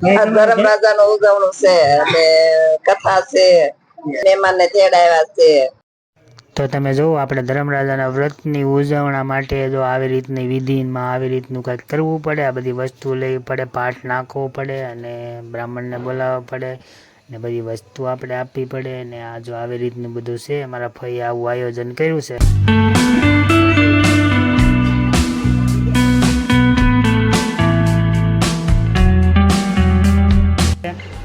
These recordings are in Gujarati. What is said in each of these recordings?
ધર્મ રાજા નું ઉજવણું છે અને કથા છે, મહેમાન ને તેડાવ્યા છે. તો તમે જુઓ આપણે ધર્મરાજાના વ્રતની ઉજવણા માટે જો આવી રીતની વિધિમાં આવી રીતનું કંઈક કરવું પડે, આ બધી વસ્તુ લેવી પડે, પાઠ નાખવો પડે અને બ્રાહ્મણને બોલાવવા પડે ને બધી વસ્તુ આપણે આપવી પડે. ને આ જો આવી રીતનું બધું છે, અમારા ભાઈએ આવું આયોજન કર્યું છે.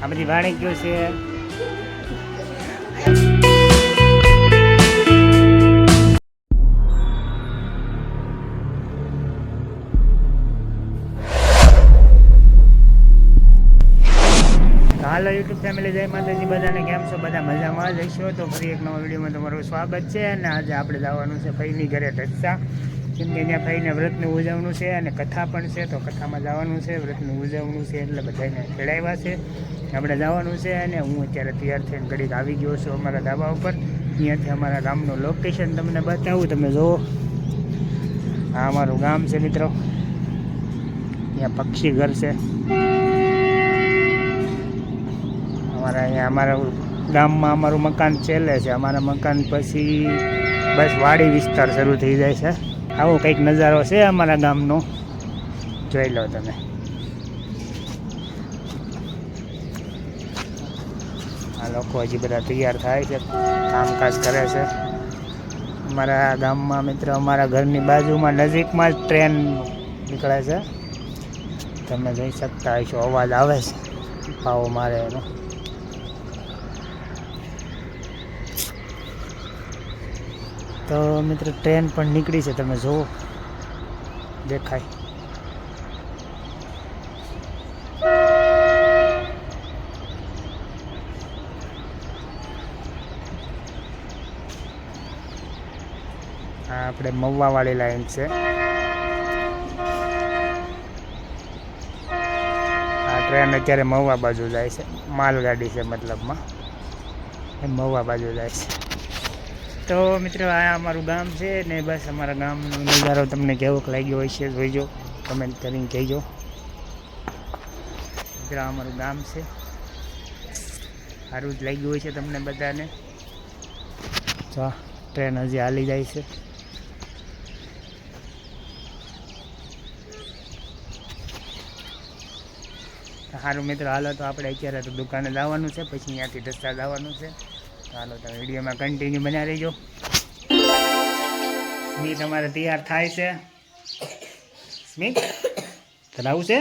આ બધી વાણિજ્યો છે. હાલો યુટ્યુબ ફેમિલી, જય માતાજી બધાને. કેમ છો? બધા મજામાં જ હશો. તો ફરી એક નવા વિડીયોમાં તમારું સ્વાગત છે. અને આજે આપણે જવાનું છે ફઈની ઘરે ઢસા, કેમ કે ત્યાં ફઈને વ્રતનું ઉજવણું છે અને કથા પણ છે. તો કથામાં જવાનું છે, વ્રતનું ઉજવણું છે એટલે બધાને ખેડાવ્યા છે. આપણે જવાનું છે અને હું અત્યારે તૈયાર થઈને ઘડીક આવી ગયો છું અમારા ધાબા ઉપર. અહીંયાથી અમારા ગામનું લોકેશન તમને બતાવું, તમે જુઓ. આ અમારું ગામ છે મિત્રો. અહીંયા પક્ષી ઘર છે. અહીંયા અમારા ગામમાં અમારું મકાન છેલ્લે છે. અમારા મકાન પછી બસ વાડી વિસ્તાર શરૂ થઈ જાય છે. આવો કંઈક નજારો છે અમારા ગામનો, જોઈ લો તમે. આ લોકો હજી બધા તૈયાર થાય છે, કામકાજ કરે છે. અમારા ગામમાં મિત્ર, અમારા ઘરની બાજુમાં નજીકમાં જ ટ્રેન નીકળે છે. તમે જોઈ શકતા હશો, અવાજ આવે છે પાવો મારે એનો. તો મિત્રો ટ્રેન પણ નીકળી છે, તમે જુઓ, દેખાય. આ આપણે મહુવાવાળી લાઈન છે. આ ટ્રેન અત્યારે મહુવા બાજુ જાય છે, માલગાડી છે મતલબમાં, એ મહુવા બાજુ જાય છે. તો મિત્રો આ અમારું ગામ છે ને બસ અમારા ગામનો નજારો તમને કેવોક લાગ્યો હોય છે જોઈજો, કમેન્ટ કરીને કહેજો. મિત્રો અમારું ગામ છે, સારું જ લાગ્યું હોય છે તમને બધાને. જો ટ્રેન હજી હાલી જાય છે. સારું મિત્રો, હાલો તો આપણે અત્યારે તો દુકાને જવાનું છે, પછી અહીંયાથી ઢસા જવાનું છે. ચાલો તમે વિડીયોમાં કન્ટિન્યુ બન્યા રહીજો. સ્મિત અમારે તૈયાર થાય છે. સ્મિત આવું છે.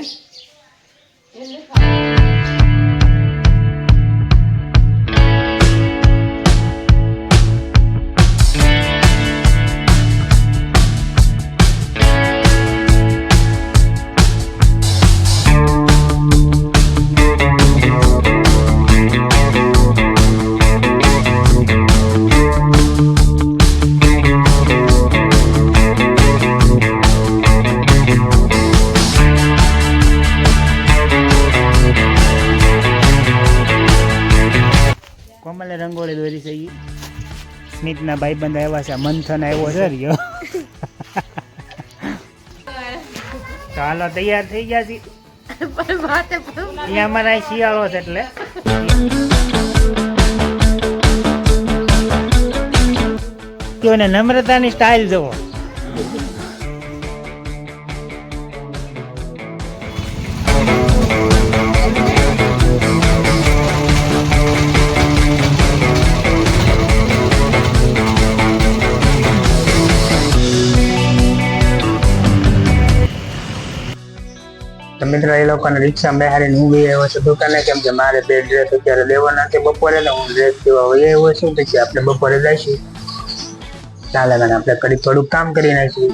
કોમલે રંગોળી દોરી છે. સ્મિતના ભાઈબંધ આવ્યા છે, મંથન આવ્યો છે રહ્યો. ચાલો તૈયાર થઈ ગયા છે. અહીંયા અમારા શિયાળો છે એટલે ને નમ્રતાની સ્ટાઇલ જુઓ. મિત્રો એ લોકોને રિક્ષા બેહારીને હું બી આવ્યો છું દુકાને, કેમ કે મારે બે ડ્રેસ અત્યારે લેવાના છે બપોરે, ને હું ડ્રેસ લેવા વહી આવ્યો છું. પછી આપણે બપોરે જઈશું. ચાલે આપણે કડી થોડુંક કામ કરી નાખીશું.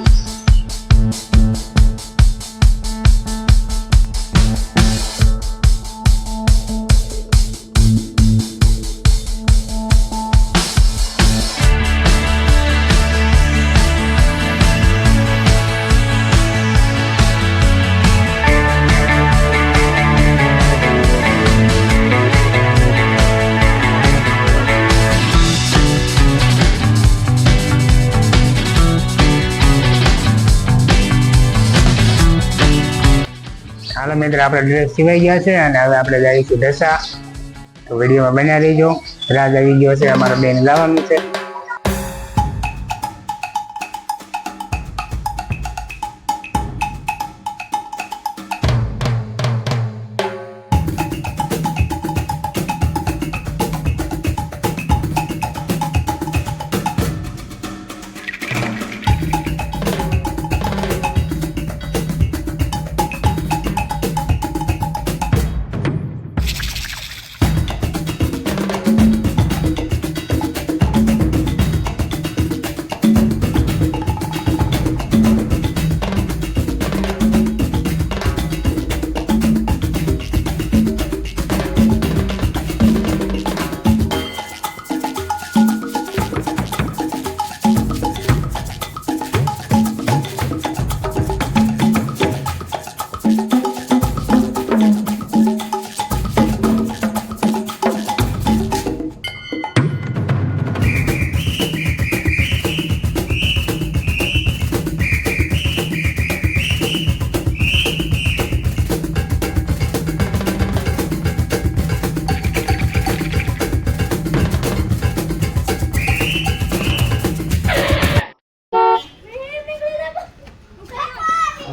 મિત્ર આપણે ડ્રેસ સિવાઈ ગયા છે અને હવે આપણે જઈશું ઢસા. તો વિડીયોમાં બન્યા રહીજો. રાજ આવી ગયો છે, અમારા બેન લાવવાનું છે.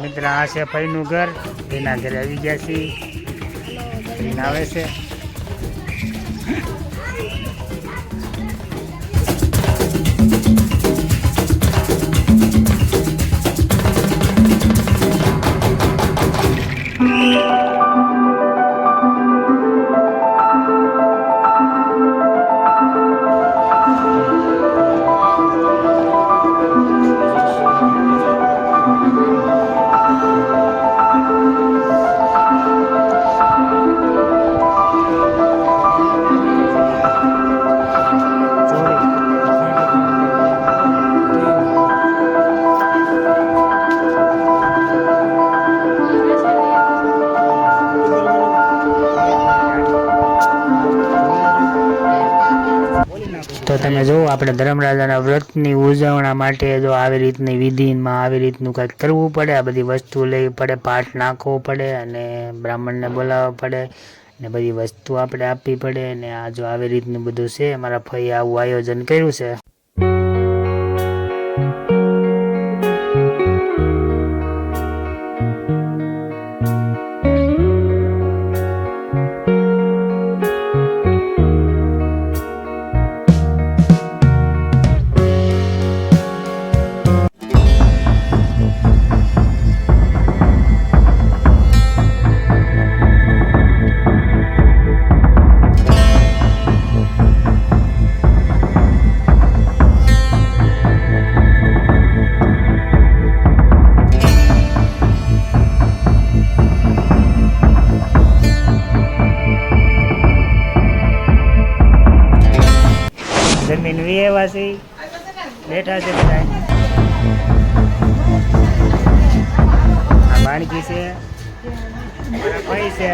મિત્ર આ છે ભાઈનું ઘર, એના ઘરે આવી ગયા છીએ. આવે છે તો તમે જો આપણે ધર્મરાજાના વ્રતની ઉજવણા માટે જો આવી રીતની વિધિમાં આવી રીતનું કંઈક કરવું પડે. આ બધી વસ્તુ લેવી પડે, પાઠ નાખવો પડે અને બ્રાહ્મણને બોલાવવા પડે ને બધી વસ્તુ આપણે આપવી પડે. ને આ જો આવી રીતનું બધું છે, મારા ભાઈએ આવું આયોજન કર્યું છે. જમીન એવા છે, બેઠા છે બધા. આ બાણકી છે, મારા ભાઈ છે.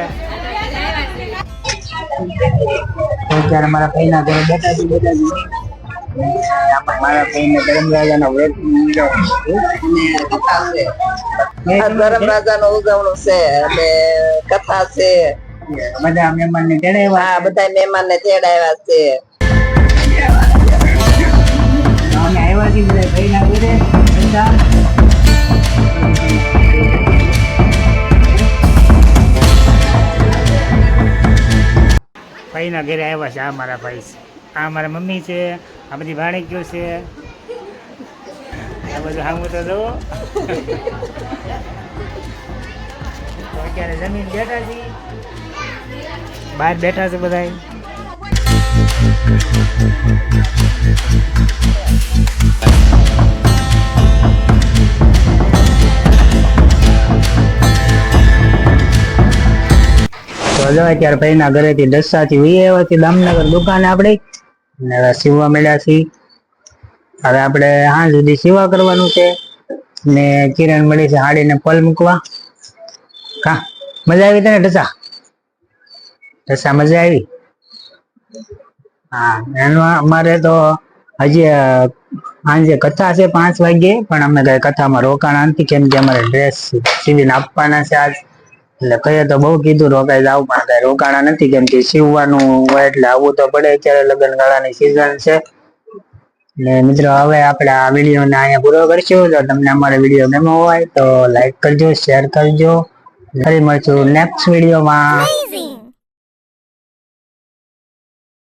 અત્યારે મારા ભાઈના ઘરે બેઠા છે. મારા ભાઈને ધર્મરાજાના વ્રત ધર્મરાજાનું ઉજવણું છે અને કથા છે. બધા મહેમાનને તેડાવ્યા. હા, બધા મહેમાનને તેડાવ્યા છે. અમે આવ્યા છીએ બધા ભાઈના ઘરે. ભાઈના ઘરે આવ્યા છે. આ મારા ભાઈ છે, આ મારા મમ્મી છે, આ બધી ભાણેકીઓ છે. આ બધું સામું તો જુઓ. તો અત્યારે જમીન બેઠા છીએ, બહાર બેઠા છે બધા. તો જો અત્યારે ભાઈના ઘરેથી ઢસાથી આવ્યાથી દામનગર દુકાને આપણે ને સીવવા મળ્યા છીએ. હવે આપણે હા સુધી સીવા કરવાનું છે ને કિરણ મળી છે હાડીને પલ મૂકવા. કા મજા આવી તને ઢસા? ઢસા મજા આવી? હા, એનું અમારે તો હજી સાંજે કથા છે 5 વાગ્યે, પણ અમે કઈ કથામાં રોકાણા નથી કેમ કે અમારે ડ્રેસ સીવીને આપવાના છે આજ. એટલે કહીએ તો બહુ કીધું રોકાઈ જાવ, પણ કઈ રોકાણા નથી, કેમ કે સીવવાનું હોય એટલે આવવું તો પડે. અત્યારે લગ્ન ગાળાની સિઝન છે. ને મિત્રો હવે આપણે આ વિડીયો ને અહીંયા પૂરો કરશું. તો તમને અમારો વિડીયો ગમ્યો હોય તો લાઈક કરજો, શેર કરજો. ફરી મળશું નેક્સ્ટ વિડીયોમાં.